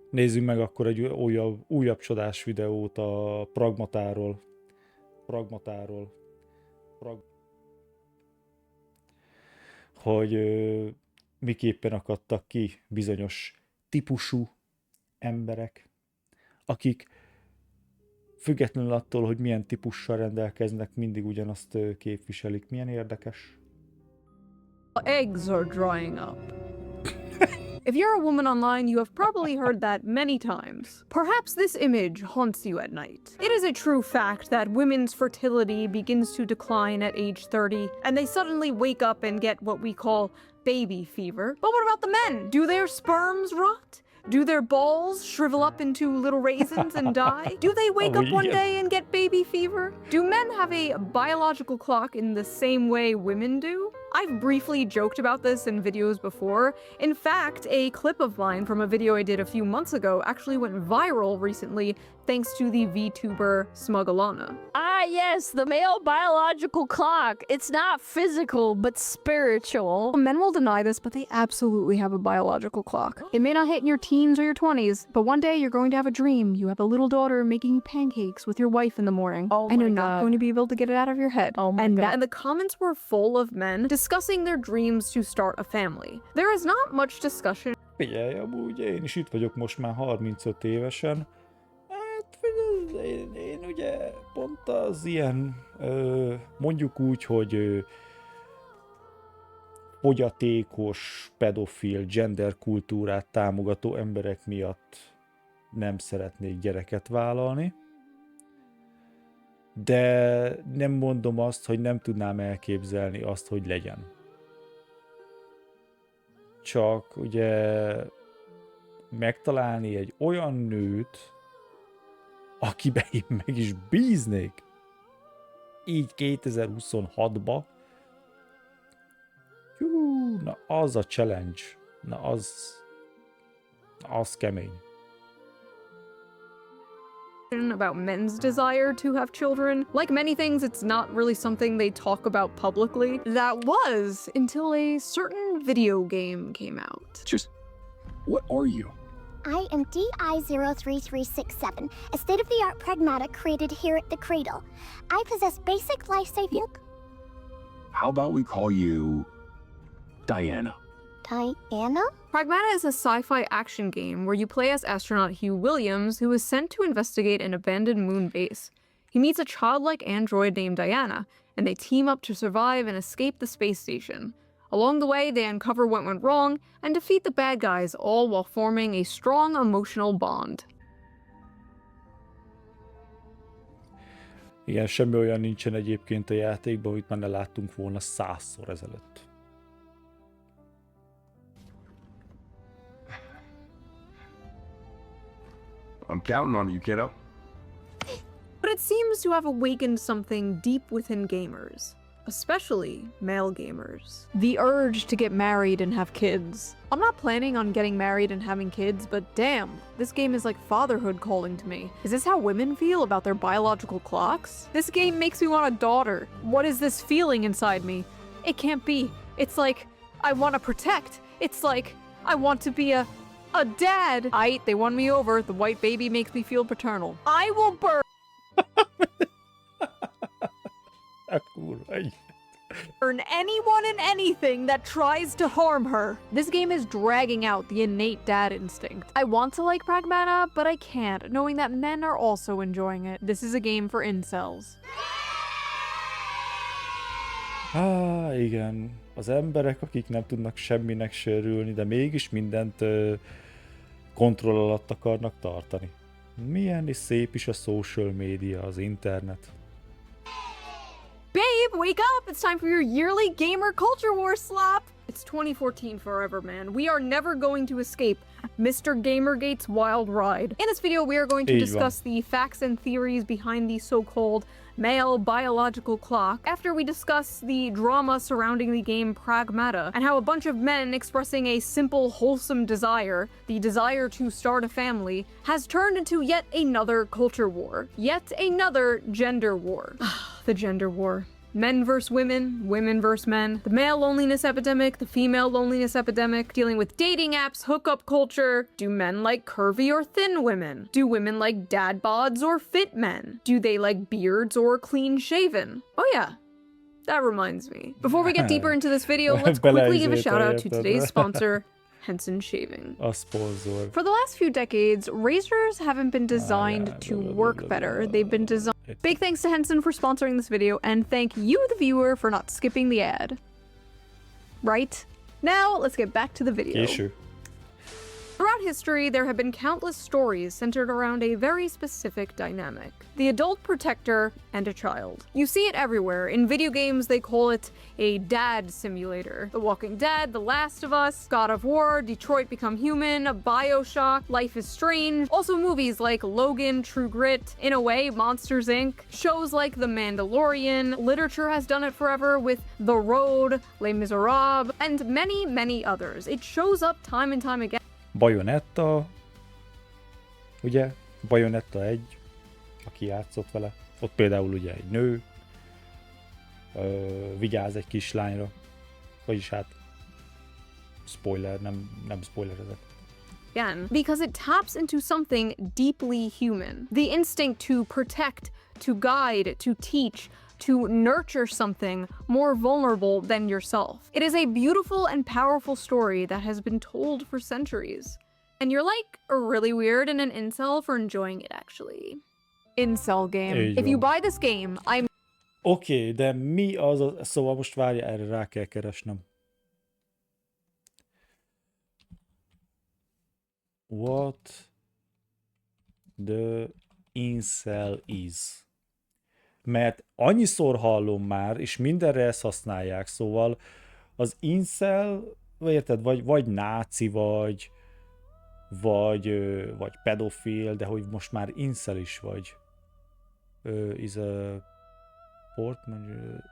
Nézzünk meg akkor egy újabb csodás videót a pragmatáról. Hogy miképpen akadtak ki bizonyos típusú emberek, akik függetlenül attól, hogy milyen típussal rendelkeznek, mindig ugyanazt képviselik. Milyen érdekes. Eggs are drying up. If you're a woman online, you have probably heard that many times. Perhaps this image haunts you at night. It is a true fact that women's fertility begins to decline at age 30, and they suddenly wake up and get what we call baby fever. But what about the men? Do their sperms rot? Do their balls shrivel up into little raisins and die? Do they wake up one day and get baby fever? Do men have a biological clock in the same way women do? I've briefly joked about this in videos before. In fact, a clip of mine from a video I did a few months ago actually went viral recently thanks to the VTuber Smugalana. Ah, yes, the male biological clock. It's not physical, but spiritual. Men will deny this, but they absolutely have a biological clock. It may not hit in your teens or your 20s, but one day you're going to have a dream. You have a little daughter making pancakes with your wife in the morning. And you're not going to be able to get it out of your head. And the comments were full of men discussing their dreams to start a family. There is not much discussion. Figyelj, amúgy én is itt vagyok most már 35 évesen. Hát én ugye pont az ilyen, mondjuk úgy, hogy fogyatékos, pedofil, genderkultúrát támogató emberek miatt nem szeretnék gyereket vállalni. De nem mondom azt, hogy nem tudnám elképzelni azt, hogy legyen. Csak ugye megtalálni egy olyan nőt, akiben én meg is bíznék, így 2026-ba, na az a challenge, na az kemény. About men's desire to have children. Like many things, it's not really something they talk about publicly. That was until a certain video game came out. Just, what are you? I am DI-03367, a state-of-the-art pragmata created here at the Cradle. I possess basic life-saving... How about we call you Diana? Diana? Pragmata is a sci-fi action game where you play as astronaut Hugh Williams, who is sent to investigate an abandoned moon base. He meets a childlike android named Diana, and they team up to survive and escape the space station. Along the way, they uncover what went wrong and defeat the bad guys, all while forming a strong emotional bond. Igen, semmi olyan nincsen egyébként a játékban, amit már ne láttunk volna 100-szor ezelőtt. I'm counting on you, kiddo. But it seems to have awakened something deep within gamers, especially male gamers. The urge to get married and have kids. I'm not planning on getting married and having kids, but damn, this game is like fatherhood calling to me. Is this how women feel about their biological clocks? This game makes me want a daughter. What is this feeling inside me? It can't be. It's like, I want to protect. It's like, I want to be a dad. They won me over. The white baby makes me feel paternal. I will burn anyone and anything that tries to harm her. This game is dragging out the innate dad instinct. I want to like Pragmata, but I can't, knowing that men are also enjoying it. This is a game for incels. Igen. Az emberek, akik nem tudnak semminek se örülni, de mégis mindent kontroll alatt akarnak tartani. Milyen is szép is a social media, az internet. Babe, wake up! It's time for your yearly gamer culture war slap! It's 2014 forever, man. We are never going to escape Mr. Gamergate's wild ride. In this video, we are going to discuss the facts and theories behind the so-called male biological clock, after we discuss the drama surrounding the game Pragmata, and how a bunch of men expressing a simple, wholesome desire, the desire to start a family, has turned into yet another culture war. Yet another gender war. The gender war. Men versus women, women versus men, the male loneliness epidemic, the female loneliness epidemic, dealing with dating apps, hookup culture. Do men like curvy or thin women? Do women like dad bods or fit men? Do they like beards or clean shaven? Oh yeah, that reminds me. Before we get deeper into this video, let's quickly give a shout out to today's sponsor, Henson Shaving. A szponzor. For the last few decades, razors haven't been designed to work better. They've been designed. Big thanks to Henson for sponsoring this video, and thank you, the viewer, for not skipping the ad. Right? Now, let's get back to the video. Késő. Throughout history, there have been countless stories centered around a very specific dynamic: the adult protector and a child. You see it everywhere. In video games, they call it a dad simulator. The Walking Dead, The Last of Us, God of War, Detroit Become Human, BioShock, Life is Strange. Also movies like Logan, True Grit, in a way, Monsters Inc. Shows like The Mandalorian. Literature has done it forever with The Road, Les Miserables, and many, many others. It shows up time and time again. Bayonetta, ugye? Bayonetta 1, aki játszott vele. Ott például ugye egy nő, vigyáz egy kislányra. Vagyis hát, spoiler, nem spoilerezek. Again, because it taps into something deeply human. The instinct to protect, to guide, to teach, to nurture something more vulnerable than yourself. It is a beautiful and powerful story that has been told for centuries. And you're like really weird and an incel for enjoying it, actually. Incel game. If you buy this game, I'm... Oké, de mi az a... Szóval most várja, erre rá kell keresnem. What the incel is. Mert annyiszor hallom már, és mindenre ezt használják, szóval az incel, érted, vagy náci, vagy pedofil, de hogy most már incel is vagy. Is a portman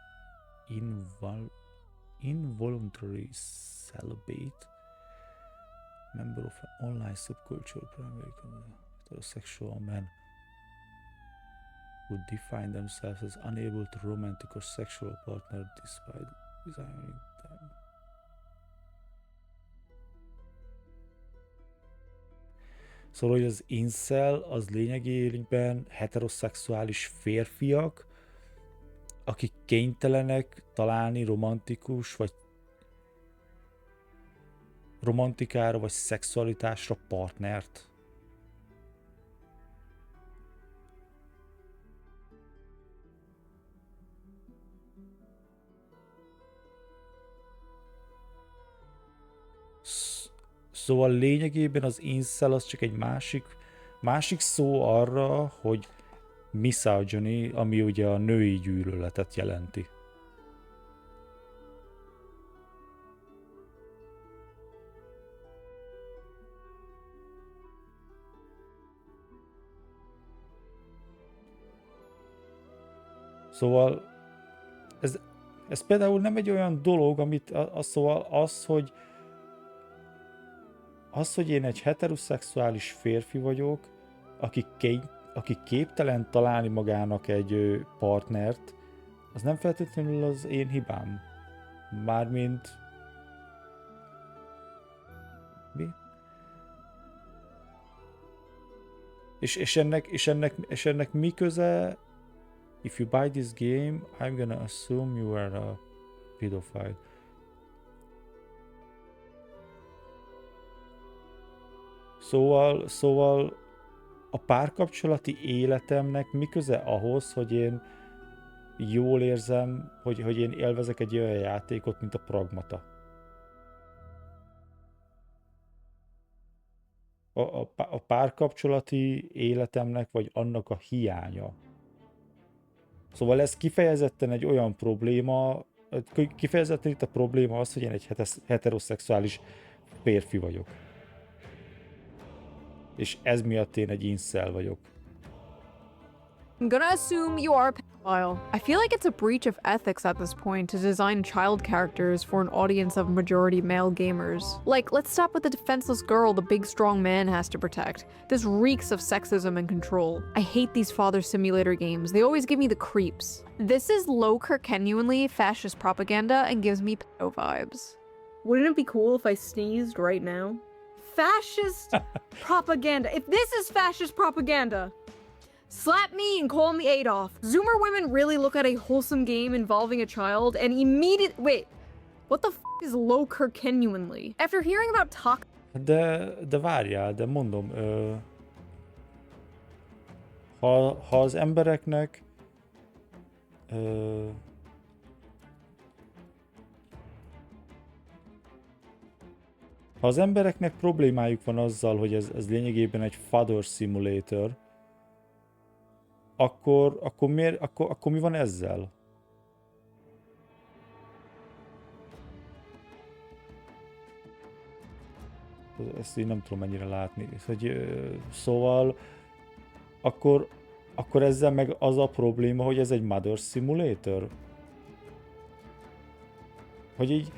involuntary celibate member of an online subculture primarily heterosexual men who define themselves as unable to romantic or sexual partner despite desiring them. Szóval, hogy az incel az lényegében heteroszexuális férfiak, akik kénytelenek találni romantikára vagy szexualitásra partnert. Szóval lényegében az incel az csak egy másik szó arra, hogy misogyny, ami ugye a női gyűlöletet jelenti. Szóval ez például nem egy olyan dolog, amit szóval az, hogy én egy heteroszexuális férfi vagyok, aki képtelen találni magának egy partnert, az nem feltétlenül az én hibám. Mármint... Mi? És ennek mi köze? If you buy this game, I'm gonna assume you are a pedophile. Szóval a párkapcsolati életemnek mi köze ahhoz, hogy én jól érzem, hogy én élvezek egy olyan játékot, mint a Pragmata? A párkapcsolati életemnek, vagy annak a hiánya. Szóval ez kifejezetten egy olyan probléma, kifejezetten itt a probléma az, hogy én egy heteroszexuális férfi vagyok. És ez miatt én egy incel vagyok. I'm gonna assume you are... While I feel like it's a breach of ethics at this point to design child characters for an audience of majority male gamers. Like, let's stop with the defenseless girl the big strong man has to protect. This reeks of sexism and control. I hate these father simulator games. They always give me the creeps. This is low Kirkenuanly fascist propaganda and gives me pedo vibes. Wouldn't it be cool if I sneezed right now? Fascist propaganda. If this is fascist propaganda, slap me and call me Adolf. Zoomer women really look at a wholesome game involving a child and wait, what the f is low Kirkenuanly? After hearing about De várjál, de mondom, ha az embereknek ha az embereknek problémájuk van azzal, hogy ez lényegében egy father simulator, akkor mi van ezzel? Ezt így nem tudom mennyire látni. Szóval akkor ezzel meg az a probléma, hogy ez egy mother simulator? Hogy így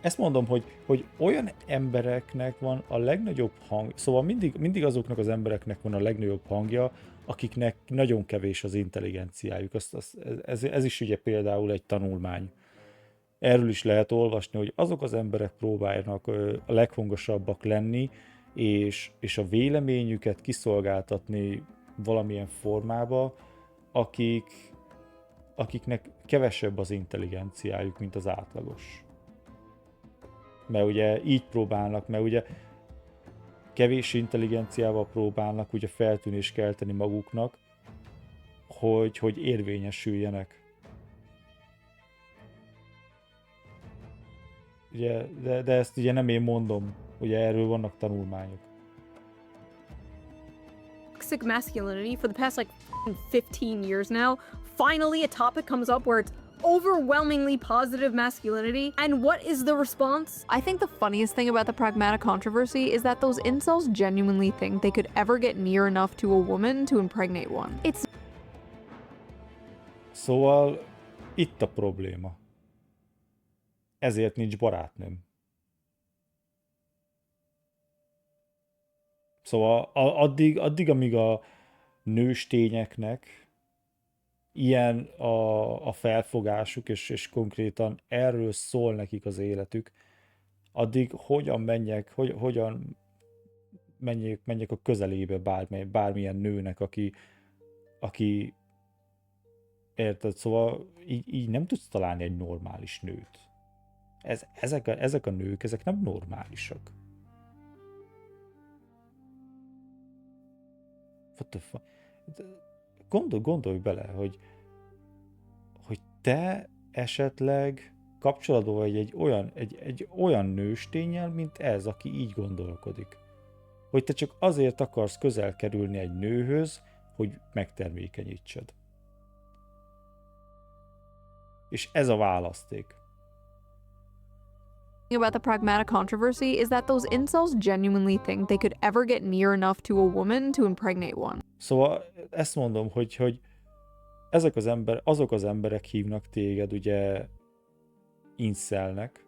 ezt mondom, hogy olyan embereknek van a legnagyobb hang, szóval mindig azoknak az embereknek van a legnagyobb hangja, akiknek nagyon kevés az intelligenciájuk. Ez is ugye például egy tanulmány. Erről is lehet olvasni, hogy azok az emberek próbálnak a leghangosabbak lenni, és a véleményüket kiszolgáltatni valamilyen formába, akiknek kevesebb az intelligenciájuk, mint az átlagos. Mert ugye így próbálnak, mert ugye kevés intelligenciával próbálnak ugye feltűnést kelteni maguknak, hogy érvényesüljenek. Ugye, de ezt ugye nem én mondom, ugye erről vannak tanulmányok. toxic masculinity for the past like 15 years now, finally a topic comes up where it's overwhelmingly positive masculinity, and what is the response? I think the funniest thing about the pragmatic controversy is that those incels genuinely think they could ever get near enough to a woman to impregnate one. It's Szóval itt a probléma. Ezért nincs barátnőm. Szóval addig, amíg a nőstényeknek ilyen a felfogásuk, és konkrétan erről szól nekik az életük, addig hogyan menjek a közelébe bármilyen nőnek, aki érted? Szóval így nem tudsz találni egy normális nőt. Ezek a nők, ezek nem normálisak. What the fuck? Gondolj bele, hogy te esetleg kapcsolatban vagy egy olyan nősténnyel, mint ez, aki így gondolkodik. Hogy te csak azért akarsz közel kerülni egy nőhöz, hogy megtermékenyítsed. És ez a választék. about the pragmatic controversy is that those incels genuinely think they could ever get near enough to a woman to impregnate one. Szóval ezt mondom, hogy azok az emberek hívnak téged ugye incelnek,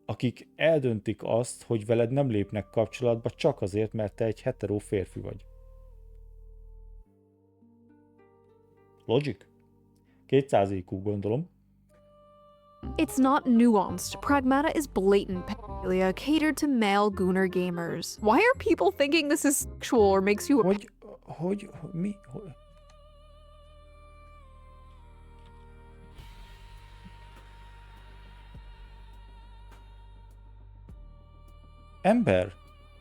akik eldöntik azt, hogy veled nem lépnek kapcsolatba csak azért, mert te egy hetero férfi vagy. Logic? 200 IQ, gondolom. It's not nuanced. Pragmata is blatant pedophilia catered to male gooner gamers. Why are people thinking this is sexual or makes you a Mi? Ember,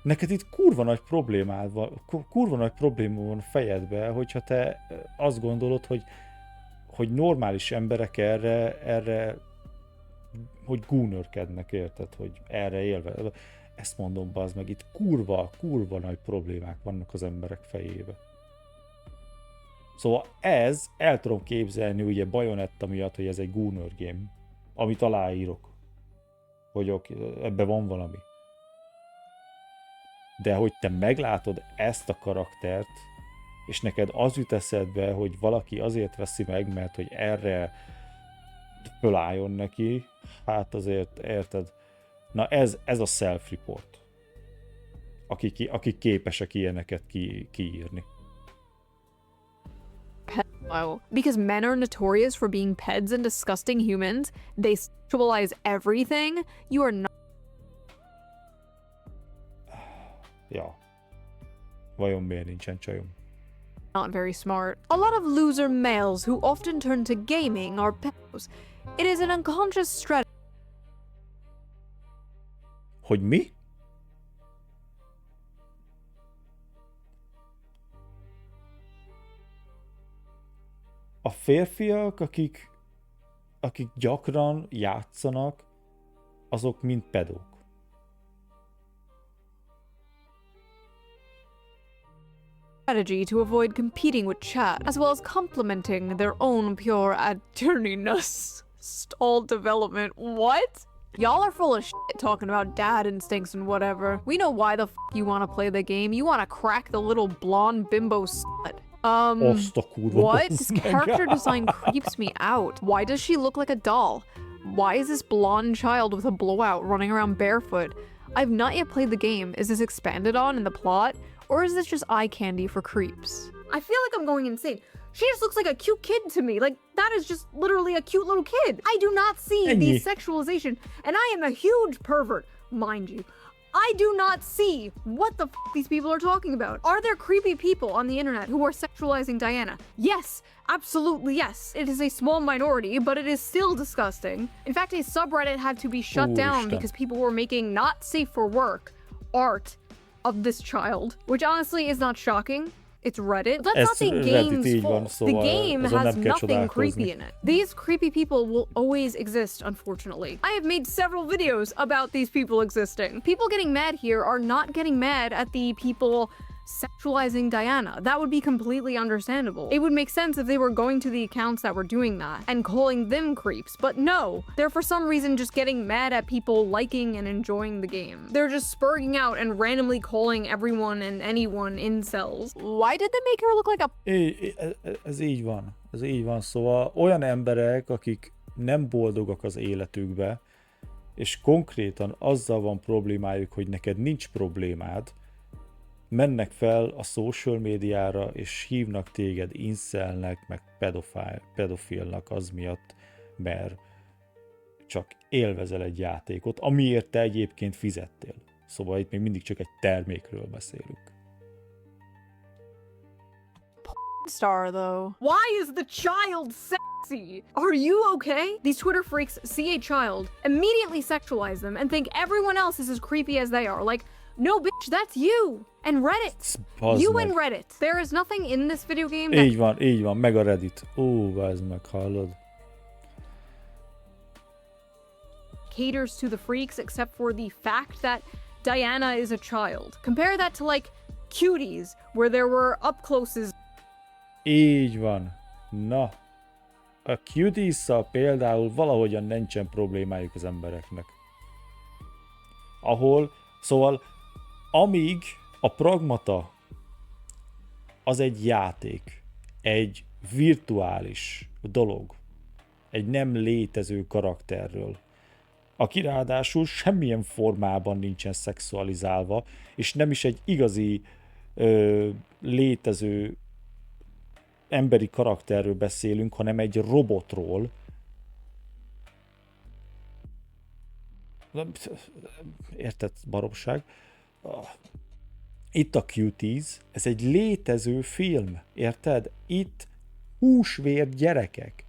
neked itt kurva nagy problémád van, kurva nagy probléma van a fejedbe, hogyha te azt gondolod, hogy normális emberek erre hogy gúnörkednek, érted, hogy erre élve. Ezt mondom, bazd meg, itt kurva nagy problémák vannak az emberek fejébe. Szóval el tudom képzelni ugye Bayonetta miatt, hogy ez egy gooner game, amit aláírok, hogy ebben van valami. De hogy te meglátod ezt a karaktert, és neked az jut eszedbe, hogy valaki azért veszi meg, mert hogy erre fölálljon neki, hát azért érted. Na ez a self-report. Akik képesek ilyeneket kiírni. Wow. Because men are notorious for being peds and disgusting humans, they sexualize everything. You are Ja. Vajon miért nincsen csajom? not very smart. A lot of loser males who often turn to gaming are pedos. It is an unconscious strategy. Hogy mi? A férfiak, akik gyakran játszanak, azok mind pedók. Strategy to avoid competing with chat, as well as complementing their own pure adderniness. Stall development. What? Y'all are full of shit talking about dad instincts and whatever. We know why the f you want to play the game. You want to crack the little blonde bimbo slut. Azt a kurva What? bassz This meg. character design creeps me out. Why does she look like a doll? Why is this blonde child with a blowout running around barefoot? I've not yet played the game. Is this expanded on in the plot? Or is this just eye candy for creeps? I feel like I'm going insane. She just looks like a cute kid to me. Like, that is just literally a cute little kid. I do not see the Ennyi. sexualization. And I am a huge pervert, mind you. I do not see what the f these people are talking about. Are there creepy people on the internet who are sexualizing Diana? Yes, absolutely yes. It is a small minority, but it is still disgusting. In fact, a subreddit had to be shut down Úristen. because people were making not safe for work art of this child, which honestly is not shocking. It's Reddit. That's Ez not the Reddit game's így van, fault. The szóval game azon has nem kell nothing csodálkozni. creepy in it. These creepy people will always exist, unfortunately. I have made several videos about these people existing. People getting mad here are not getting mad at the people sexualizing Diana. That would be completely understandable. It would make sense if they were going to the accounts that were doing that and calling them creeps, but no. They're for some reason just getting mad at people liking and enjoying the game. They're just spurging out and randomly calling everyone and anyone incels. Why did they make her look like a Ez így van. Ez így van. Szóval olyan emberek, akik nem boldogak az életükbe, és konkrétan azzal van problémájuk, hogy neked nincs problémád, mennek fel a social médiára, és hívnak téged incelnek, meg pedofilnak az miatt, mert csak élvezel egy játékot, amiért te egyébként fizettél. Szóval itt még mindig csak egy termékről beszélünk. star, though? Why is the child sexy? Are you okay? These Twitter freaks see a child, immediately sexualize them, and think everyone else is as creepy as they are. Like, no, bitch, that's you! And Reddit! Bazd You meg. and Reddit! There is nothing in this video game that Így van, meg a Reddit. Ó, ez meg, hallod? caters to the freaks except for the fact that Diana is a child. Compare that to, like, Cuties, where there were up-closes. Így van. Na, a Cuties-szal például valahogyan nincsen problémájuk az embereknek. Szóval, amíg a pragmata az egy játék, egy virtuális dolog, egy nem létező karakterről, aki ráadásul semmilyen formában nincsen szexualizálva, és nem is egy igazi létező emberi karakterről beszélünk, hanem egy robotról. Érted, baromság? Itt a Cuties, ez egy létező film, érted? Itt húsvér gyerekek.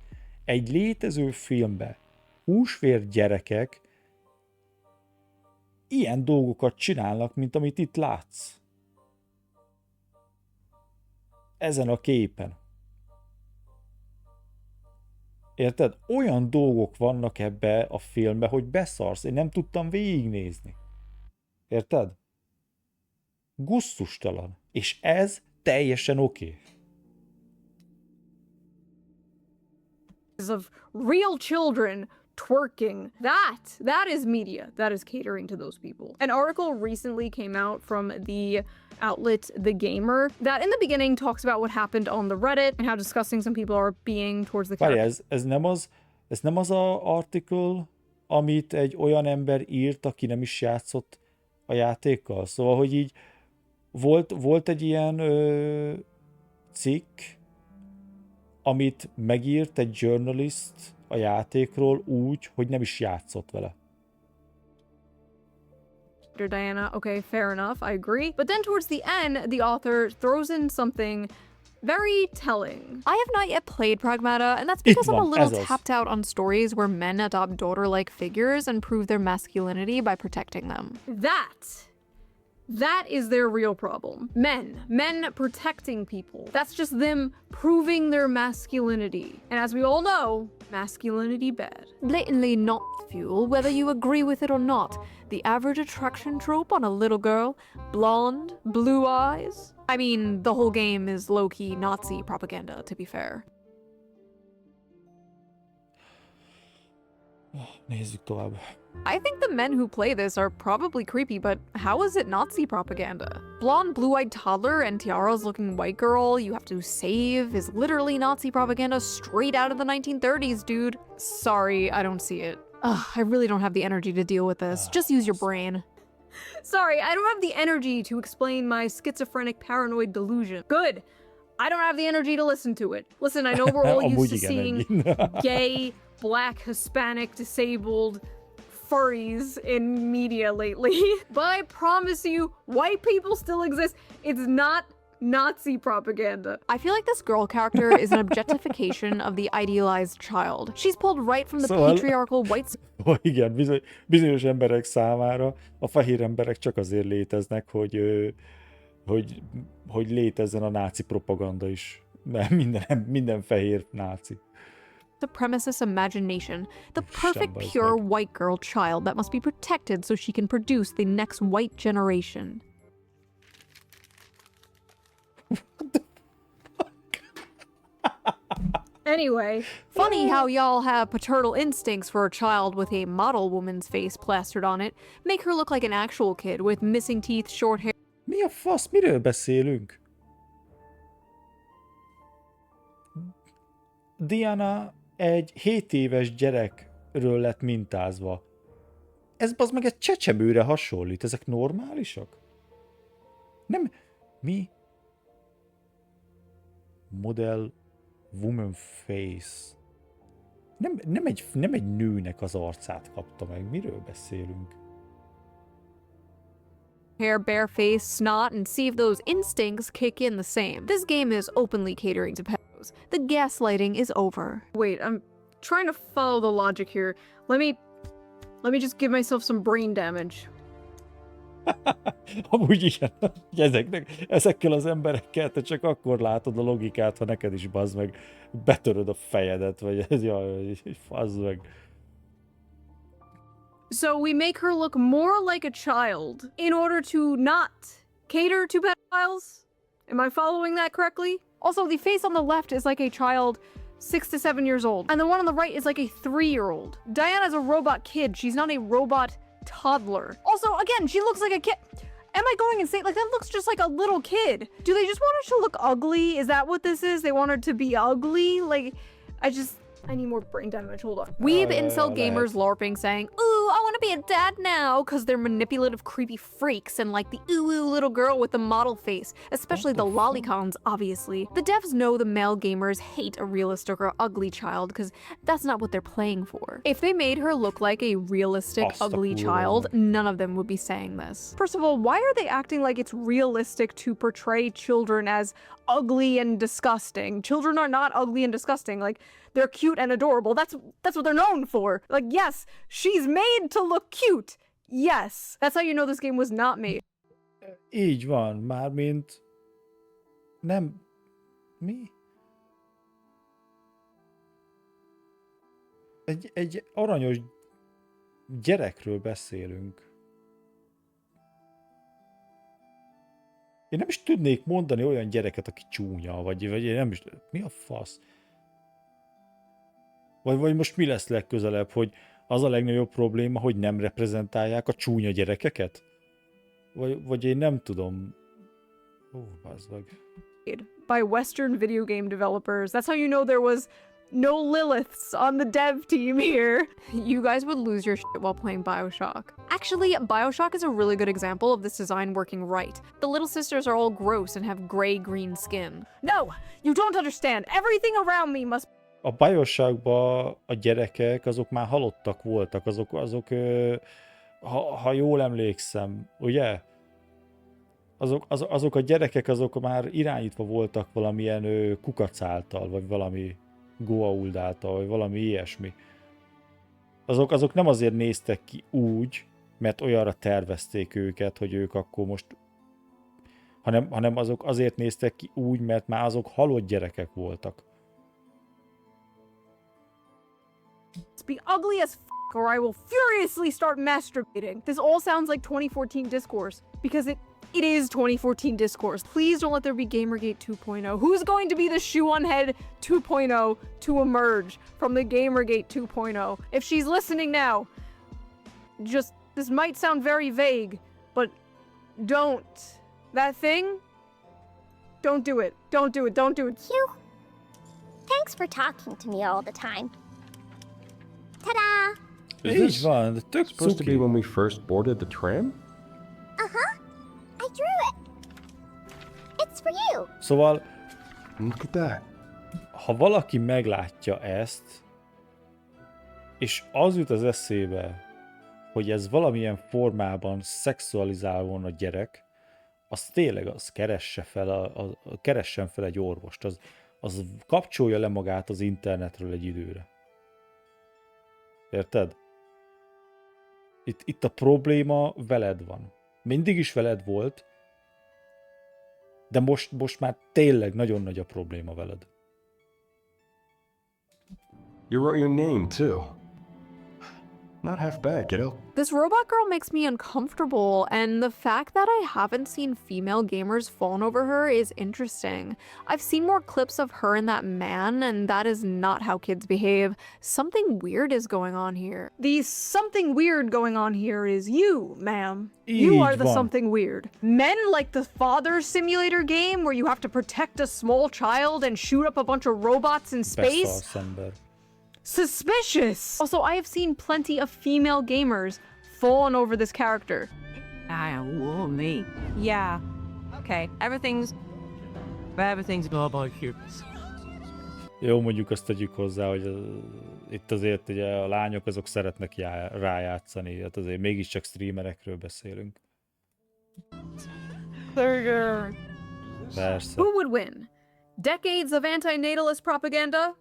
Egy létező filmbe húsvér gyerekek ilyen dolgokat csinálnak, mint amit itt látsz. Ezen a képen. Érted? Olyan dolgok vannak ebbe a filmbe, hogy beszarsz. Én nem tudtam végignézni. Érted? Gusztustalan. És ez teljesen oké. Of real children twerking. That is media. That is catering to those people. An article recently came out from the outlet The Gamer that in the beginning talks about what happened on the Reddit and how disgusting some people are being towards the Várj, character. ez nem az a article, amit egy olyan ember írt, aki nem is játszott a játékkal. Szóval, hogy így volt egy ilyen cikk, amit megírt egy journalist a játékról úgy, hogy nem is játszott vele. Diana, okay, fair enough, I agree. But then towards the end, the author throws in something very telling. I have not yet played Pragmata, and that's because I'm a van, little ez az. tapped out on stories where men adopt daughter-like figures and prove their masculinity by protecting them. That is their real problem. Men protecting people. That's just them proving their masculinity. And as we all know, masculinity bad. Blatantly not fuel, whether you agree with it or not. The average attraction trope on a little girl, blonde, blue eyes. I mean, the whole game is low-key Nazi propaganda, to be fair. Nézzük tovább. I think the men who play this are probably creepy, but how is it Nazi propaganda? Blonde, blue-eyed toddler and tiaras looking white girl you have to save is literally Nazi propaganda straight out of the 1930s, dude. Sorry, I don't see it. Ugh, I really don't have the energy to deal with this. Just use your brain. Sorry, I don't have the energy to explain my schizophrenic paranoid delusion. Good. I don't have the energy to listen to it. Listen, I know we're all used to seeing gay, black, Hispanic, disabled furries in media lately. But I promise you, white people still exist. It's not Nazi propaganda. I feel like this girl character is an objectification of the idealized child. She's pulled right from the Szóval- patriarchal white Igen, bizonyos emberek számára a fehér emberek csak azért léteznek, hogy létezzen a náci propaganda is. Mert minden fehér náci. supremacist imagination. The perfect Shambles, pure like- white girl child that must be protected so she can produce the next white generation. Anyway, Funny how y'all have paternal instincts for a child with a model woman's face plastered on it. Make her look like an actual kid with missing teeth, short hair, Mi a fasz? Miről beszélünk? Diana egy 7 éves gyerekről lett mintázva. Ez bazd meg egy csecsemőre hasonlít. Ezek normálisak? Nem... Mi? Model woman face. Nem egy nőnek az arcát kapta meg. Miről beszélünk? bare face, snot, and see if those instincts kick in the same. This game is openly catering to pedos. The gaslighting is over. wait, I'm trying to follow the logic here. Let me just give myself some brain damage. Amúgy igen, ezekkel az emberekkel te csak akkor látod a logikát, ha neked is bazd meg, betöröd a fejedet, vagy ez, jaj, fazd meg. So we make her look more like a child in order to not cater to pedophiles? Am I following that correctly? Also, the face on the left is like a child 6 to 7 years old, And the one on the right is like a 3-year-old. Diana's a robot kid. She's not a robot toddler. Also, again, she looks like a kid. Am I going insane? Like, that looks just like a little kid. Do they just want her to look ugly? Is that what this is? They want her to be ugly? Like, I need more brain damage. Hold on. Weeb yeah, incel yeah, gamers LARPing saying, ooh, I want to be a dad now, because they're manipulative, creepy freaks and like the ooh little girl with the model face, especially the lolicons, obviously. The devs know the male gamers hate a realistic or ugly child, because that's not what they're playing for. If they made her look like a realistic, ugly child, none of them would be saying this. First of all, why are they acting like it's realistic to portray children as ugly and disgusting? Children are not ugly and disgusting. Like, they're cute and adorable. That's what they're known for. Like, yes, she's made to look cute. Yes. That's how you know this game was not made. Így van, mármint nem... Mi? Egy aranyos gyerekről beszélünk. Én nem is tudnék mondani olyan gyereket, aki csúnya, vagy én nem is... Mi a fasz? Vagy most mi lesz legközelebb, hogy Az a legnagyobb probléma, hogy nem reprezentálják a csúnya gyerekeket? Vagy én nem tudom. Ó, bazd meg. By Western video game developers. That's how you know there was no Liliths on the dev team here. You guys would lose your shit while playing Bioshock. Actually, Bioshock is a really good example of this design working right. The little sisters are all gross and have gray-green skin. No, you don't understand. Everything around me must A Bioshockban a gyerekek azok már halottak voltak, ha jól emlékszem, ugye? Azok a gyerekek azok már irányítva voltak valamilyen kukac által, vagy valami Goa'uld által, vagy valami ilyesmi. Azok nem azért néztek ki úgy, mert olyanra tervezték őket, hogy ők akkor most, hanem azok azért néztek ki úgy, mert már azok halott gyerekek voltak. be ugly as f, or I will furiously start masturbating. This all sounds like 2014 discourse, because it is 2014 discourse. Please don't let there be Gamergate 2.0. Who's going to be the shoe on head 2.0 to emerge from the Gamergate 2.0? If she's listening now, just, this might sound very vague, but don't. That thing? Don't do it. Don't do it. Don't do it. Hugh, thanks for talking to me all the time. Ta-da! Így van, de tök Supposed to be cuki. when we first boarded the tram? I drew it. It's for you. Szóval, Look at that. ha valaki meglátja ezt, és az jut az eszébe, hogy ez valamilyen formában szexualizálva a gyerek, az tényleg az keressen fel egy orvost, az kapcsolja le magát az internetről egy időre. Érted? Itt a probléma veled van. Mindig is veled volt, de most már tényleg nagyon nagy a probléma veled. You wrote your name, too. Not half bad, kiddo. This robot girl makes me uncomfortable, and the fact that I haven't seen female gamers fawn over her is interesting. I've seen more clips of her and that man, and that is not how kids behave. Something weird is going on here. The something weird going on here is you, ma'am. You are Így the van. something weird. Men like the Father Simulator game where you have to protect a small child and shoot up a bunch of robots in space. Beszarsz ember. Suspicious! Also, I have seen plenty of female gamers fawn over this character. Me. Yeah. Okay. Everything's normal here. Jó, mondjuk azt tegyük hozzá, hogy itt azért ugye a lányok azok szeretnek rájátszani, hát azért mégiscsak streamerekről beszélünk. Persze. Who would win? Decades of anti-natalist propaganda?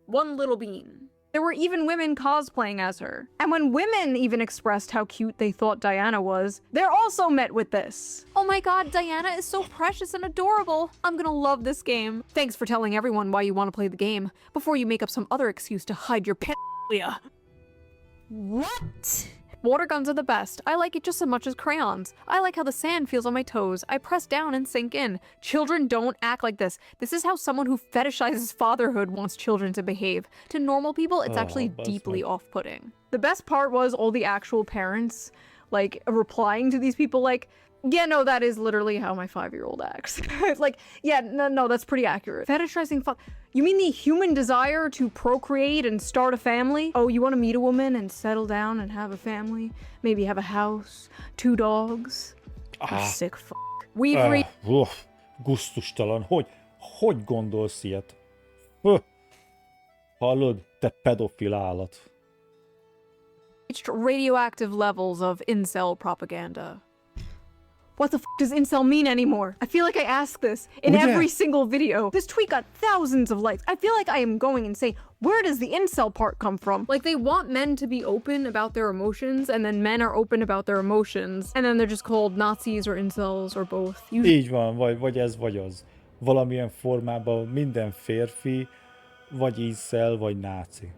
One little bean. There were even women cosplaying as her. And when women even expressed how cute they thought Diana was, they're also met with this. Oh my god, Diana is so precious and adorable. I'm gonna love this game. Thanks for telling everyone why you want to play the game, before you make up some other excuse to hide your pedophilia. What? Water guns are the best. I like it just as much as crayons. I like how the sand feels on my toes. I press down and sink in. Children don't act like this. This is how someone who fetishizes fatherhood wants children to behave. To normal people, it's actually that's deeply like- off-putting. The best part was all the actual parents, like, replying to these people like, yeah, no, that is literally how my 5-year-old acts. It's like, yeah, no, that's pretty accurate. Fetishizing you mean the human desire to procreate and start a family? Oh, you want to meet a woman and settle down and have a family? Maybe have a house, 2 dogs? You sick f***. We've reached Gusztustalan. Hogy gondolsz ilyet? Hallod, te pedofil állat. radioactive levels of incel propaganda. What the f does incel mean anymore? I feel like I ask this in Yeah. every single video. This tweet got thousands of likes. I feel like I am going insane. Where does the incel part come from? Like, they want men to be open about their emotions, and then men are open about their emotions, and then they're just called Nazis or incels or both. Így van, vagy ez, vagy az. Valamilyen formában minden férfi, vagy incel, vagy náci.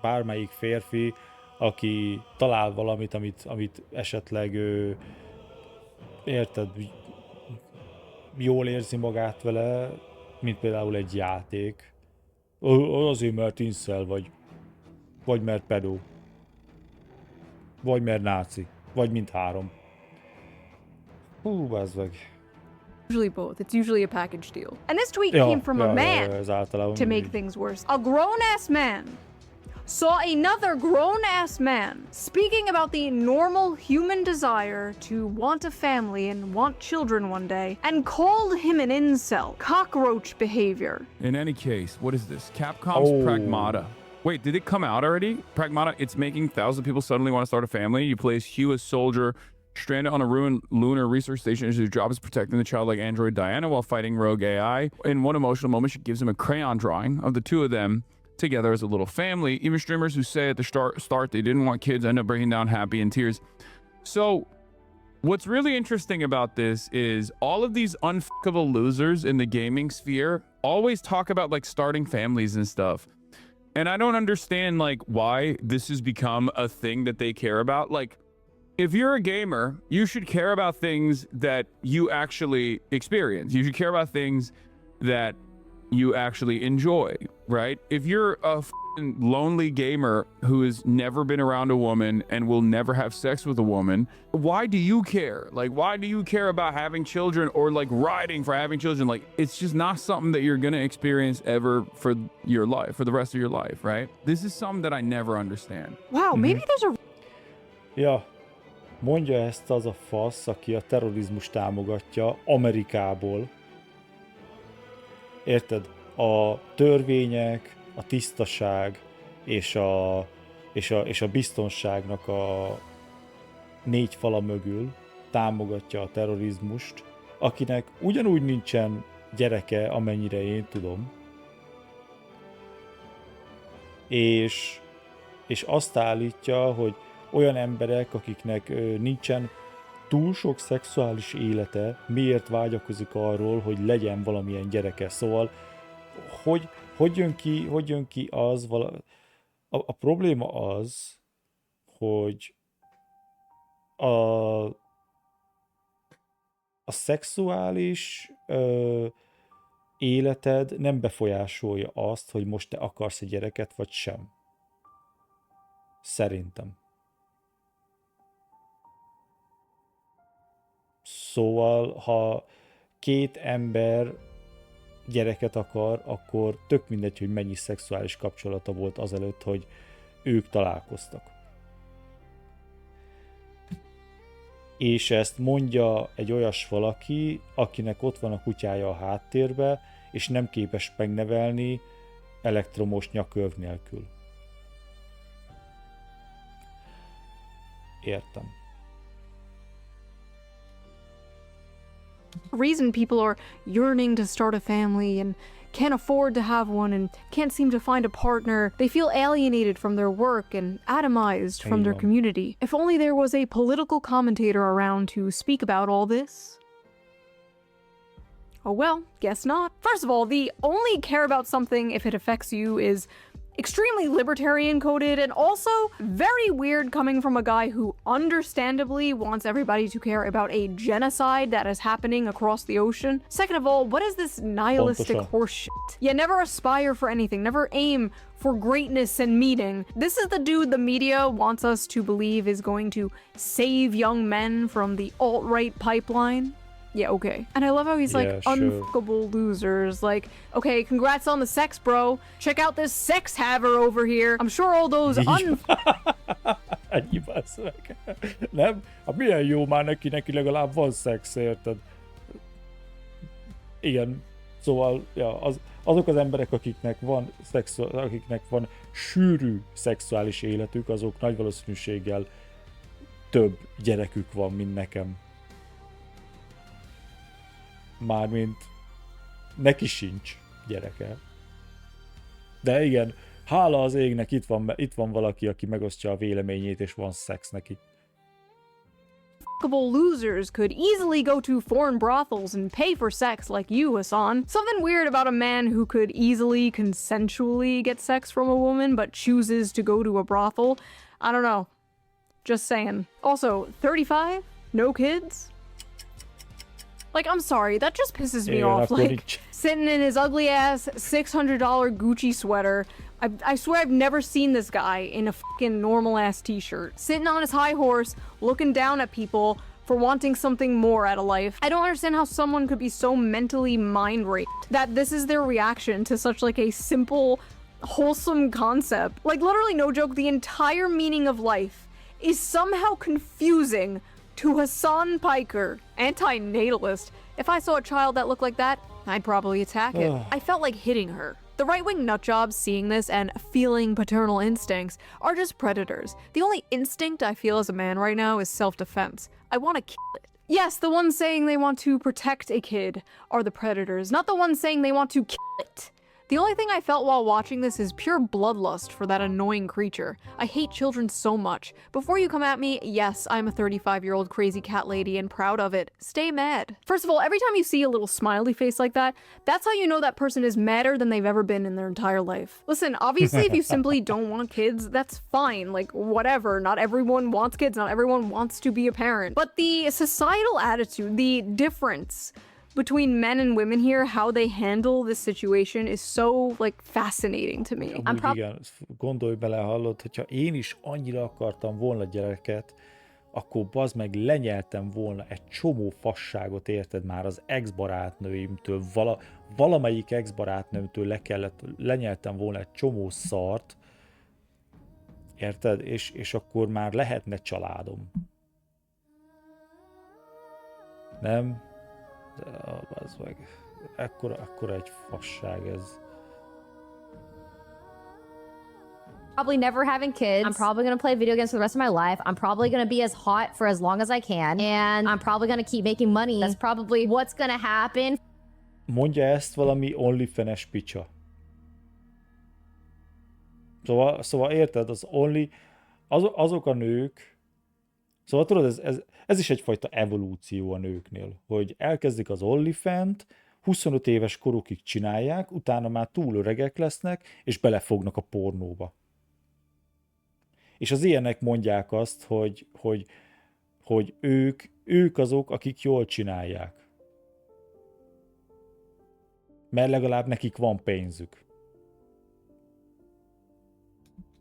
Bármelyik férfi, aki talál valamit, amit esetleg érted, jól érzi magát vele, mint például egy játék. Azért, mert incel vagy. vagy mert pedó, vagy mert náci, vagy mindhárom. Hú, bazd meg. Usually both. It's usually a package deal. And this tweet came from a man ez általában to make így. things worse. A grown-ass man saw another grown-ass man speaking about the normal human desire to want a family and want children one day and called him an incel. Cockroach behavior. In any case, what is this? Capcom's Oh. Pragmata. Wait, did it come out already? Pragmata, it's making thousands of people suddenly want to start a family. You play as Hugh, a soldier, stranded on a ruined lunar research station. His job is protecting the childlike android Diana while fighting rogue AI. In one emotional moment, she gives him a crayon drawing of the two of them together as a little family. Even streamers who say at the start they didn't want kids end up breaking down happy in tears. So what's really interesting about this is all of these unfuckable losers in the gaming sphere always talk about like starting families and stuff. And I don't understand like why this has become a thing that they care about. Like, if you're a gamer, you should care about things that you actually experience. You should care about things that you actually enjoy, right? If you're a f***ing lonely gamer who has never been around a woman and will never have sex with a woman, why do you care? Like, why do you care about having children or like riding for having children? Like, it's just not something that you're gonna experience ever for your life, for the rest of your life, right? This is something that I never understand. Wow, maybe there's a Ja, mondja ezt az a fasz, aki a terrorizmus támogatja Amerikából. Érted? A törvények, a tisztaság és a biztonságnak a négy fala mögül támogatja a terrorizmust, akinek ugyanúgy nincsen gyereke, amennyire én tudom. És azt állítja, hogy olyan emberek, akiknek nincsen túl sok szexuális élete, miért vágyakozik arról, hogy legyen valamilyen gyereke. Szóval, hogy jön ki az, a probléma az, hogy a szexuális életed nem befolyásolja azt, hogy most te akarsz egy gyereket, vagy sem. Szerintem. Szóval, ha két ember gyereket akar, akkor tök mindegy, hogy mennyi szexuális kapcsolata volt azelőtt, hogy ők találkoztak. És ezt mondja egy olyas valaki, akinek ott van a kutyája a háttérbe, és nem képes megnevelni elektromos nyakörv nélkül. Értem. reason people are yearning to start a family and can't afford to have one and can't seem to find a partner. They feel alienated from their work and atomized from their community. If only there was a political commentator around to speak about all this. Oh well, guess not. First of all, the only care about something if it affects you is extremely libertarian coded and also very weird coming from a guy who understandably wants everybody to care about a genocide that is happening across the ocean. Second of all, what is this nihilistic horseshit? Yeah, never aspire for anything, never aim for greatness and meaning. This is the dude the media wants us to believe is going to save young men from the alt-right pipeline. Yeah, okay. And I love how he's like, unfuckable losers. Like, okay, congrats on the sex, bro. Check out this sex haver over here. I'm sure all those Ennyi bassz meg. Nem? Hát milyen jó már neki legalább van szex, érted? Igen. Szóval, ja, azok az emberek, akiknek van sűrű szexuális életük, azok nagy valószínűséggel több gyerekük van, mint nekem. Mármint neki sincs gyereke. De igen, hála az égnek, itt van valaki, aki megosztja a véleményét, és van szex neki. losers could easily go to foreign brothels and pay for sex like you, Hassan. Something weird about a man who could easily consensually get sex from a woman but chooses to go to a brothel. I don't know. Just saying. Also, 35? No kids? Like, I'm sorry, that just pisses me off. Like, sitting in his ugly ass $600 Gucci sweater. I swear I've never seen this guy in a fucking normal ass t-shirt, sitting on his high horse, looking down at people for wanting something more out of life. I don't understand how someone could be so mentally mind raped that this is their reaction to such like a simple, wholesome concept. Like literally no joke, the entire meaning of life is somehow confusing to Hassan Piker, anti-natalist. If I saw a child that looked like that, I'd probably attack it. I felt like hitting her. The right-wing nutjobs seeing this and feeling paternal instincts are just predators. The only instinct I feel as a man right now is self-defense. I want to kill it. Yes, the ones saying they want to protect a kid are the predators, not the ones saying they want to kill it. The only thing I felt while watching this is pure bloodlust for that annoying creature. I hate children so much. Before you come at me, yes, I'm a 35-year-old crazy cat lady and proud of it. Stay mad. First of all, every time you see a little smiley face like that, that's how you know that person is madder than they've ever been in their entire life. Listen, obviously if you simply don't want kids, that's fine. Like, whatever. Not everyone wants kids, not everyone wants to be a parent. But the societal attitude, the difference between men and women here, how they handle this situation is so, like, fascinating to me. Amúgy igen, gondolj bele, hallod, hogyha én is annyira akartam volna gyereket, akkor bazd meg lenyeltem volna egy csomó fasságot, érted, már az ex-barátnőimtől, valamelyik ex-barátnőmtől lenyeltem volna egy csomó szart, érted, és akkor már lehetne családom. Nem? Az meg, ekkora egy fasság ez. Probably never having kids. I'm probably gonna play video games for the rest of my life. I'm probably gonna be as hot for as long as I can. And I'm probably gonna keep making money. That's probably what's gonna happen. Mondja ezt valami OnlyFans picsa. Szóval érted, azok a nők, szóval tudod, ez is egyfajta evolúció a nőknél, hogy elkezdik az OnlyFans-t, 25 éves korukig csinálják, utána már túl öregek lesznek, és belefognak a pornóba. És az ilyenek mondják azt, hogy ők azok, akik jól csinálják. Mert legalább nekik van pénzük.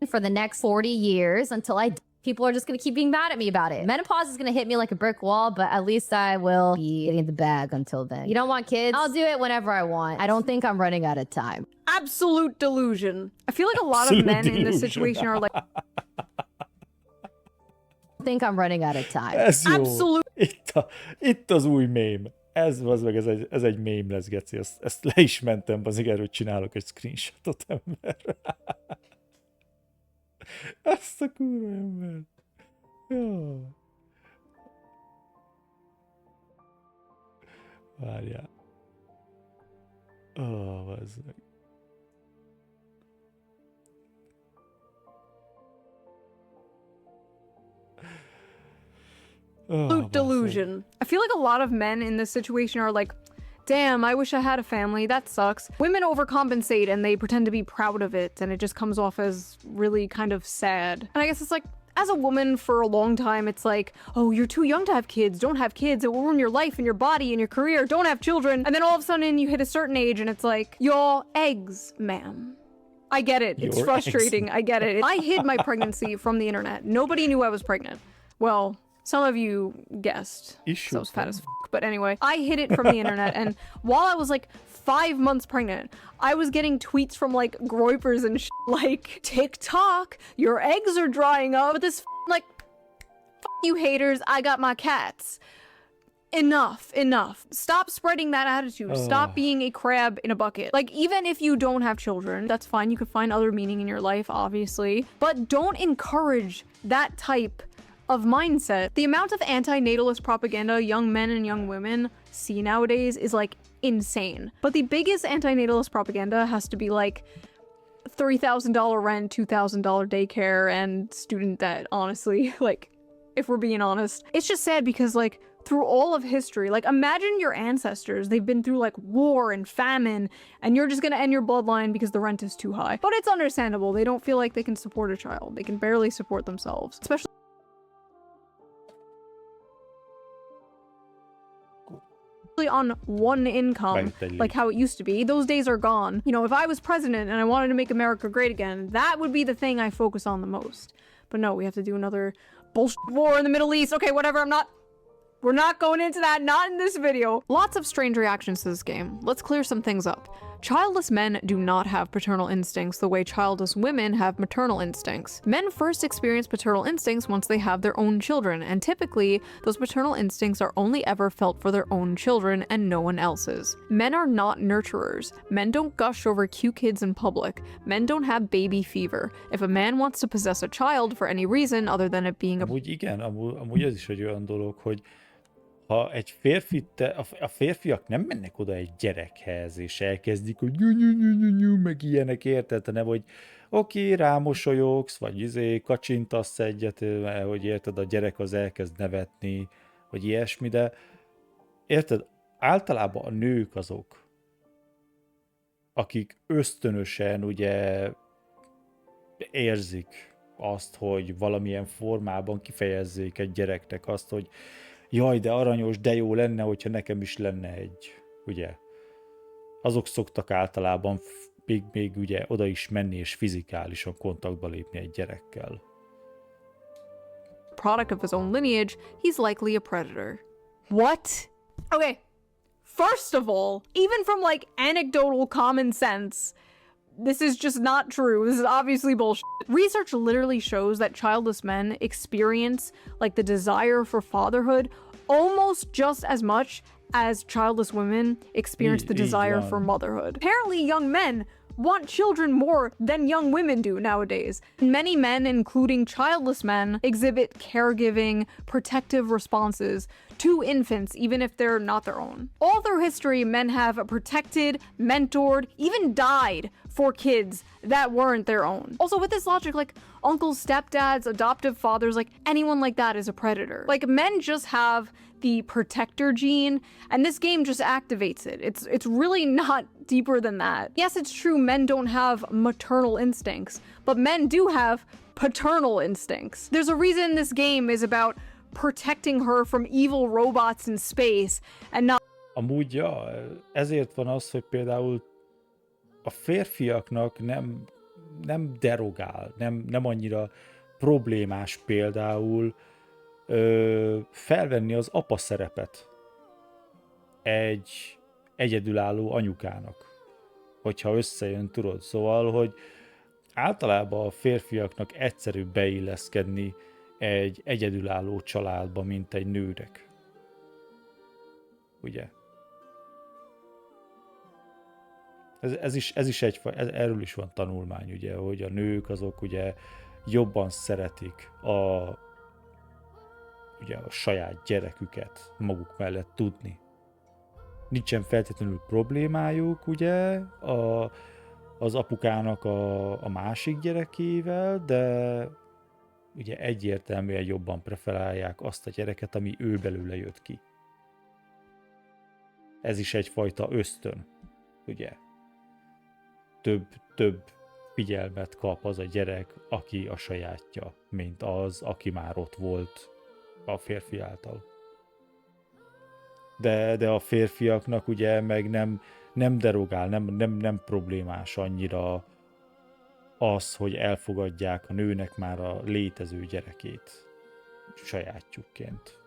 For the next 40 years until people are just going to keep being mad at me about it. Menopause is going to hit me like a brick wall, but at least I will be getting the bag until then. You don't want kids? I'll do it whenever I want. I don't think I'm running out of time. Absolute delusion. I feel like a lot of men in this situation are like... I think I'm running out of time. Ez jó. Absolute... Itt az új mém. Ez egy mém lesz, geci. Ezt le is mentem, azért erről csinálok egy screenshotot, ember. Azt a kurva ember. Jó. Várjál. Bazzeg. Delusion. I feel like a lot of men in this situation are like, damn, I wish I had a family, that sucks. Women overcompensate and they pretend to be proud of it, and it just comes off as really kind of sad. And I guess it's like, as a woman for a long time, it's like, oh, you're too young to have kids, don't have kids, it will ruin your life and your body and your career, don't have children. And then all of a sudden you hit a certain age and it's like, your eggs, ma'am. I get it, it's frustrating, I get it. I hid my pregnancy from the internet. Nobody knew I was pregnant. Well, some of you guessed, so I was fat as f***. But anyway, I hid it from the internet, and while I was like 5 months pregnant, I was getting tweets from like groypers and like, TikTok, your eggs are drying up. But this like, f you haters, I got my cats. Enough. Stop spreading that attitude. Stop being a crab in a bucket. Like, even if you don't have children, that's fine. You could find other meaning in your life, obviously. But don't encourage that type of mindset. The amount of anti-natalist propaganda young men and young women see nowadays is like insane. But the biggest anti-natalist propaganda has to be like $3,000 rent, $2,000 daycare, and student debt, honestly. Like, if we're being honest. It's just sad because like through all of history, like imagine your ancestors, they've been through like war and famine, and you're just gonna end your bloodline because the rent is too high. But it's understandable. They don't feel like they can support a child. They can barely support themselves. Especially on one income like how it used to be. Those days are gone. You know, if I was president and I wanted to make America great again, that would be the thing I focus on the most. But no, we have to do another bullshit war in the Middle East. Okay, whatever, we're not going into that, not in this video. Lots of strange reactions to this game. Let's clear some things up. Childless men do not have paternal instincts the way childless women have maternal instincts. Men first experience paternal instincts once they have their own children, and typically, those paternal instincts are only ever felt for their own children and no one else's. Men are not nurturers. Men don't gush over cute kids in public. Men don't have baby fever. If a man wants to possess a child for any reason other than it being a Amúgy igen, amúgy ez is egy olyan dolog, hogy ha egy férfi, a férfiak nem mennek oda egy gyerekhez, és elkezdik, hogy meg ilyenek, érted, hanem, hogy oké, rámosolyogsz, vagy kacsintasz egyet, hogy érted, a gyerek az elkezd nevetni, vagy ilyesmi, de érted, általában a nők azok, akik ösztönösen ugye érzik azt, hogy valamilyen formában kifejezzék egy gyereknek azt, hogy jaj, de aranyos, de jó lenne, hogyha nekem is lenne egy, ugye. Azok szoktak általában még ugye oda is menni és fizikálisan kontaktba lépni egy gyerekkel. product of his own lineage, he's likely a predator. What? Okay, first of all, even from like anecdotal common sense, this is just not true. This is obviously bullshit. Research literally shows that childless men experience like the desire for fatherhood almost just as much as childless women experience the desire for motherhood. Apparently, young men want children more than young women do nowadays. Many men, including childless men, exhibit caregiving, protective responses to infants, even if they're not their own. All through history, men have protected, mentored, even died for kids that weren't their own. Also, with this logic, like uncles, stepdads, adoptive fathers, like anyone like that is a predator. Like men just have the protector gene, and this game just activates it. It's really not deeper than that. Yes, it's true men don't have maternal instincts, but men do have paternal instincts. There's a reason this game is about protecting her from evil robots in space and not. Amúgy, ja, ezért van az, hogy például a férfiaknak nem derogál, nem annyira problémás például felvenni az apa szerepet egy egyedülálló anyukának, hogyha összejön, tudod. Szóval, hogy általában a férfiaknak egyszerűbb beilleszkedni egy egyedülálló családba, mint egy nőnek. Ugye? Ez is erről is van tanulmány, ugye, hogy a nők azok ugye jobban szeretik a saját gyereküket maguk mellett tudni. Nincsen feltétlenül problémájuk, ugye, az apukának a másik gyerekével, de ugye egyértelműen jobban preferálják azt a gyereket, ami ő belőle jött ki. Ez is egyfajta ösztön, ugye. Több figyelmet kap az a gyerek, aki a sajátja, mint az, aki már ott volt a férfi által. De a férfiaknak ugye meg nem derogál, nem problémás annyira az, hogy elfogadják a nőnek már a létező gyerekét sajátjukként.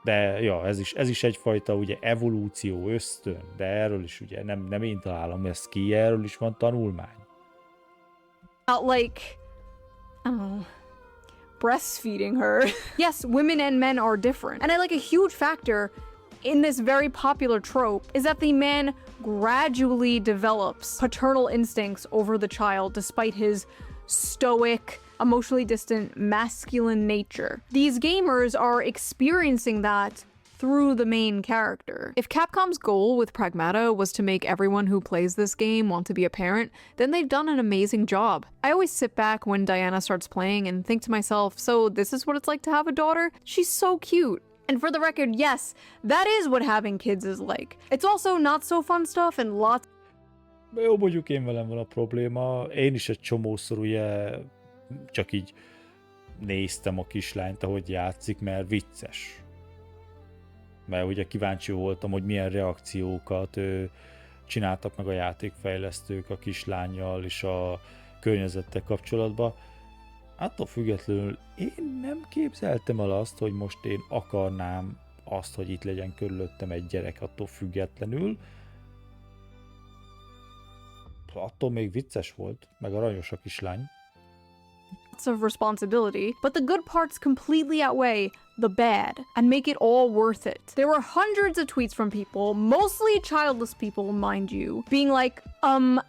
De ja, ez is egyfajta ugye evolúció, ösztön, de erről is ugye nem én találom ezt ki, erről is van tanulmány. Not like, breastfeeding her. Yes, women and men are different. And a huge factor in this very popular trope is that the man gradually develops paternal instincts over the child despite his stoic, emotionally distant, masculine nature. These gamers are experiencing that through the main character. If Capcom's goal with Pragmata was to make everyone who plays this game want to be a parent, then they've done an amazing job. I always sit back when Diana starts playing and think to myself, so this is what it's like to have a daughter? She's so cute. And for the record, yes, that is what having kids is like. It's also not so fun stuff and lots. Jó, mondjuk én velem van a probléma. Én is egy csomószor ugye csak így néztem a kislányt, ahogy játszik, mert vicces. Mert ugye kíváncsi voltam, hogy milyen reakciókat csináltak meg a játékfejlesztők a kislánnyal és a környezettel kapcsolatban. Attól függetlenül én nem képzeltem el azt, hogy most én akarnám azt, hogy itt legyen körülöttem egy gyerek, attól függetlenül. Attól még vicces volt, meg aranyos a kislány. Of responsibility, but the good parts completely outweigh the bad and make it all worth it. There were hundreds of tweets from people, mostly childless people, mind you, being like,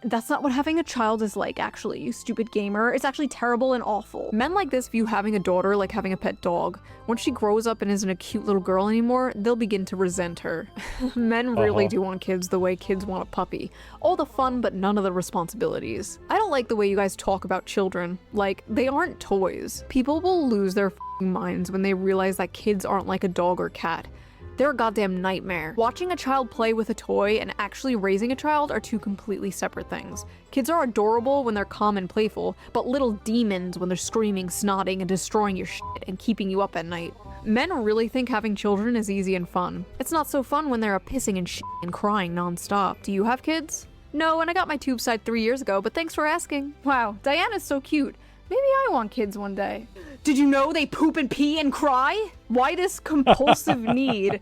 that's not what having a child is like, actually, you stupid gamer. It's actually terrible and awful. Men like this view having a daughter like having a pet dog. Once she grows up and isn't a cute little girl anymore, they'll begin to resent her. Men really do want kids the way kids want a puppy. All the fun, but none of the responsibilities. I don't like the way you guys talk about children. Like, they aren't toys. People will lose their minds when they realize that kids aren't like a dog or cat. They're a goddamn nightmare. Watching a child play with a toy and actually raising a child are two completely separate things. Kids are adorable when they're calm and playful, but little demons when they're screaming, snotting, and destroying your shit and keeping you up at night. Men really think having children is easy and fun. It's not so fun when they're pissing and shit and crying nonstop. Do you have kids? No, and I got my tube side 3 years ago, but thanks for asking. Wow, Diana's so cute. Maybe I want kids one day. Did you know they poop and pee and cry? Why this compulsive need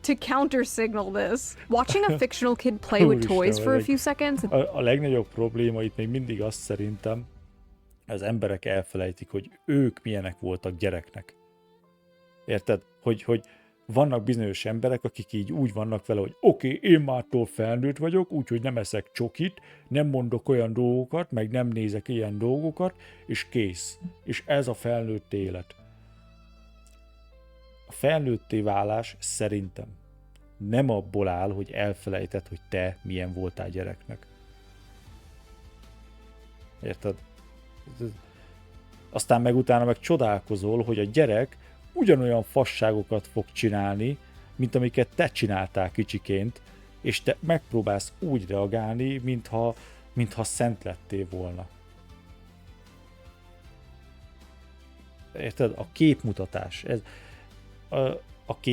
to counter-signal this? Watching a fictional kid play with toys for a few seconds? A legnagyobb probléma itt még mindig azt szerintem, az emberek elfelejtik, hogy ők milyenek voltak gyereknek. Érted? Hogy vannak bizonyos emberek, akik így úgy vannak vele, hogy oké, én mától felnőtt vagyok, úgyhogy nem eszek csokit, nem mondok olyan dolgokat, meg nem nézek ilyen dolgokat, és kész. És ez a felnőtt élet. A felnőtté válás szerintem nem abból áll, hogy elfelejted, hogy te milyen voltál gyereknek. Érted? Aztán meg utána meg csodálkozol, hogy a gyerek ugyanolyan fasságokat fog csinálni, mint amiket te csináltál kicsiként, és te megpróbálsz úgy reagálni, mintha szent lettél volna. Érted? A képmutatás.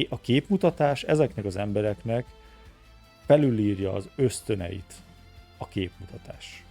A képmutatás ezeknek az embereknek felülírja az ösztöneit. A képmutatás.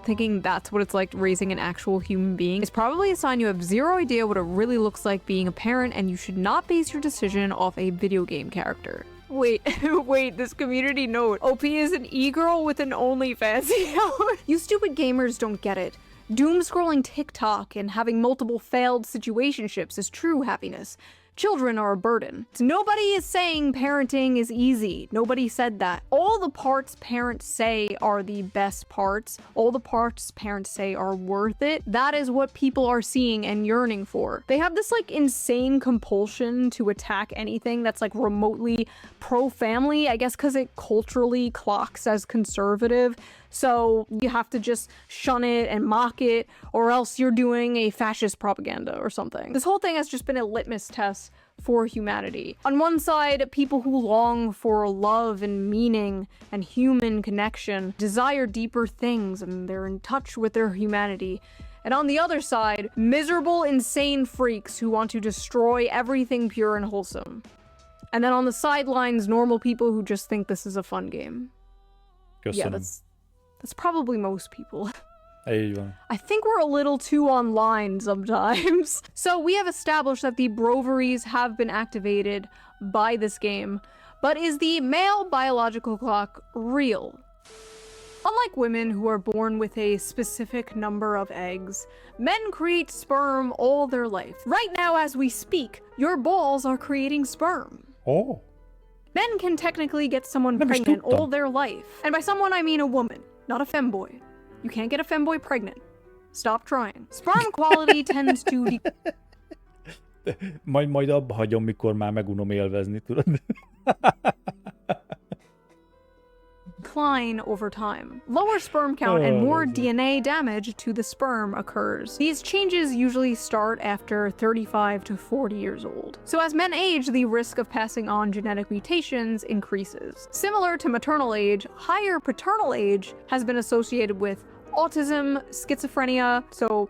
Thinking that's what it's like raising an actual human being is probably a sign you have zero idea what it really looks like being a parent, and you should not base your decision off a video game character. Wait, wait, this community note. OP is an e-girl with an OnlyFans account. You stupid gamers don't get it. Doom scrolling TikTok and having multiple failed situationships is true happiness. Children are a burden. Nobody is saying parenting is easy. Nobody said that. All the parts parents say are the best parts. All the parts parents say are worth it. That is what people are seeing and yearning for. They have this like insane compulsion to attack anything that's like remotely pro-family, I guess because it culturally clocks as conservative. So you have to just shun it and mock it, or else you're doing a fascist propaganda or something. This whole thing has just been a litmus test for humanity. On one side, people who long for love and meaning and human connection desire deeper things and they're in touch with their humanity. And on the other side, miserable, insane freaks who want to destroy everything pure and wholesome. And then on the sidelines, normal people who just think this is a fun game. Yeah, that's probably most people. I think we're a little too online sometimes. So we have established that the broveries have been activated by this game, but is the male biological clock real? Unlike women who are born with a specific number of eggs, men create sperm all their life. Right now as we speak, your balls are creating sperm. Oh. Men can technically get someone pregnant all their life. And by someone I mean a woman, not a femboy. You can't get a femboy pregnant. Stop trying. Sperm quality tends to majd abba hagyom, mikor már megunom élvezni, tudod? decline over time. Lower sperm count and more DNA damage to the sperm occurs. These changes usually start after 35 to 40 years old. So as men age, the risk of passing on genetic mutations increases. Similar to maternal age, higher paternal age has been associated with autism, schizophrenia, so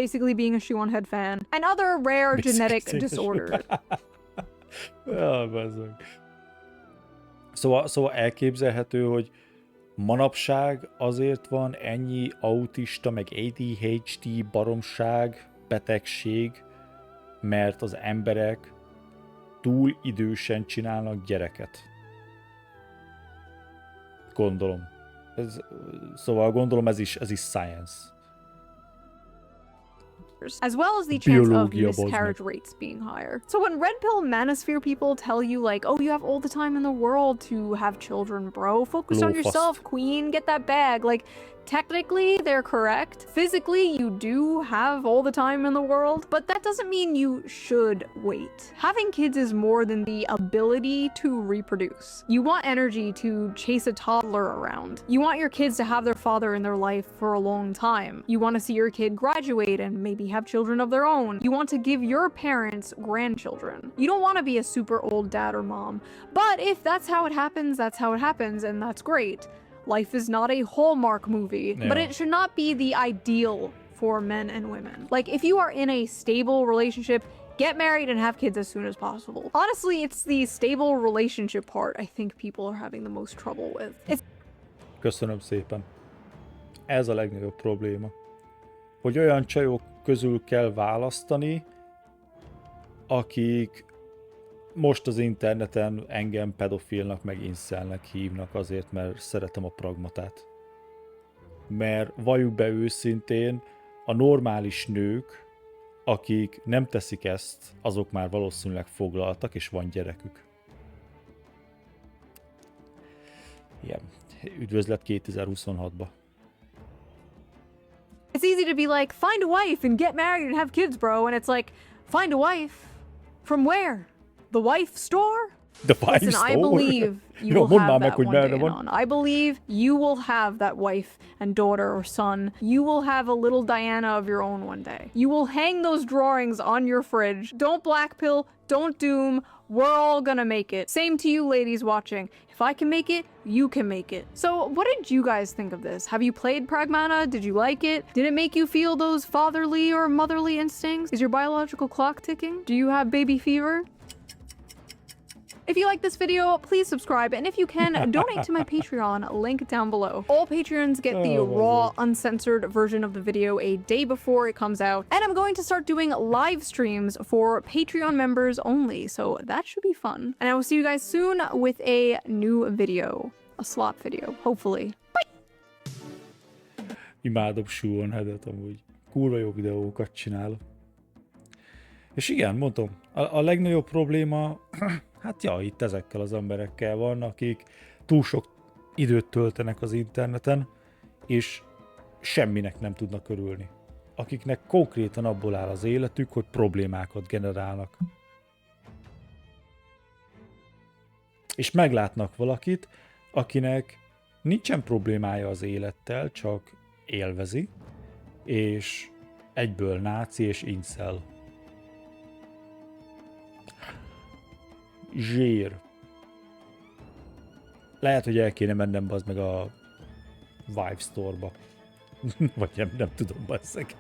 basically being a shoe-on-head fan, and other rare genetic disorders. Bazzeg. Szóval elképzelhető, hogy manapság azért van ennyi autista, meg ADHD baromság, betegség, mert az emberek túl idősen csinálnak gyereket. Gondolom. Szóval gondolom ez is science. As well as the chance of Biológia, bazd meg. miscarriage rates being higher. So when red pill manosphere people tell you like, oh, you have all the time in the world to have children, bro, focus on Lol, yourself, fast. queen, get that bag. Like, technically, they're correct. Physically, you do have all the time in the world, but that doesn't mean you should wait. Having kids is more than the ability to reproduce. You want energy to chase a toddler around. You want your kids to have their father in their life for a long time. You want to see your kid graduate and maybe have children of their own. You want to give your parents grandchildren. You don't want to be a super old dad or mom, but if that's how it happens, that's how it happens, and that's great. Life is not a Hallmark movie, but Yeah. it should not be the ideal for men and women. Like, if you are in a stable relationship, get married and have kids as soon as possible. Honestly, it's the stable relationship part I think people are having the most trouble with. It's Köszönöm szépen. Ez a legnagyobb probléma. Hogy olyan csajok közül kell választani, akik most az interneten engem pedofilnak meg incelnek hívnak azért, mert szeretem a pragmatát. Mert valljuk be őszintén, a normális nők, akik nem teszik ezt, azok már valószínűleg foglaltak, és van gyerekük. Igen. Üdvözlet 2026-ba. It's easy to be like, find a wife and get married and have kids, bro. And it's like, find a wife? From where? The wife store? The wife Listen, I store? believe you Jó, will mondd have már meg, that hogy one merre day van. on. I believe you will have that wife and daughter or son. You will have a little Diana of your own one day. You will hang those drawings on your fridge. Don't blackpill, don't doom. We're all gonna make it. Same to you ladies watching. If I can make it, you can make it. So what did you guys think of this? Have you played Pragmata? Did you like it? Did it make you feel those fatherly or motherly instincts? Is your biological clock ticking? Do you have baby fever? If you like this video, please subscribe, and if you can, donate to my Patreon, link down below. All Patreons get the Oh my raw, God. uncensored version of the video a day before it comes out, and I'm going to start doing live streams for Patreon members only, so that should be fun. And I will see you guys soon with a new video. A slot video, hopefully. Imádom Shoe-on-Headet amúgy. Kurva jó videókat csinál. És igen, mondom, a legnagyobb probléma, hát ja, itt ezekkel az emberekkel van, akik túl sok időt töltenek az interneten, és semminek nem tudnak örülni. Akiknek konkrétan abból áll az életük, hogy problémákat generálnak. És meglátnak valakit, akinek nincsen problémája az élettel, csak élvezi, és egyből náci és incel. Zsír. Lehet, hogy el kéne mennem bazd meg a Vive Store-ba. Vagy nem tudom, basszeg.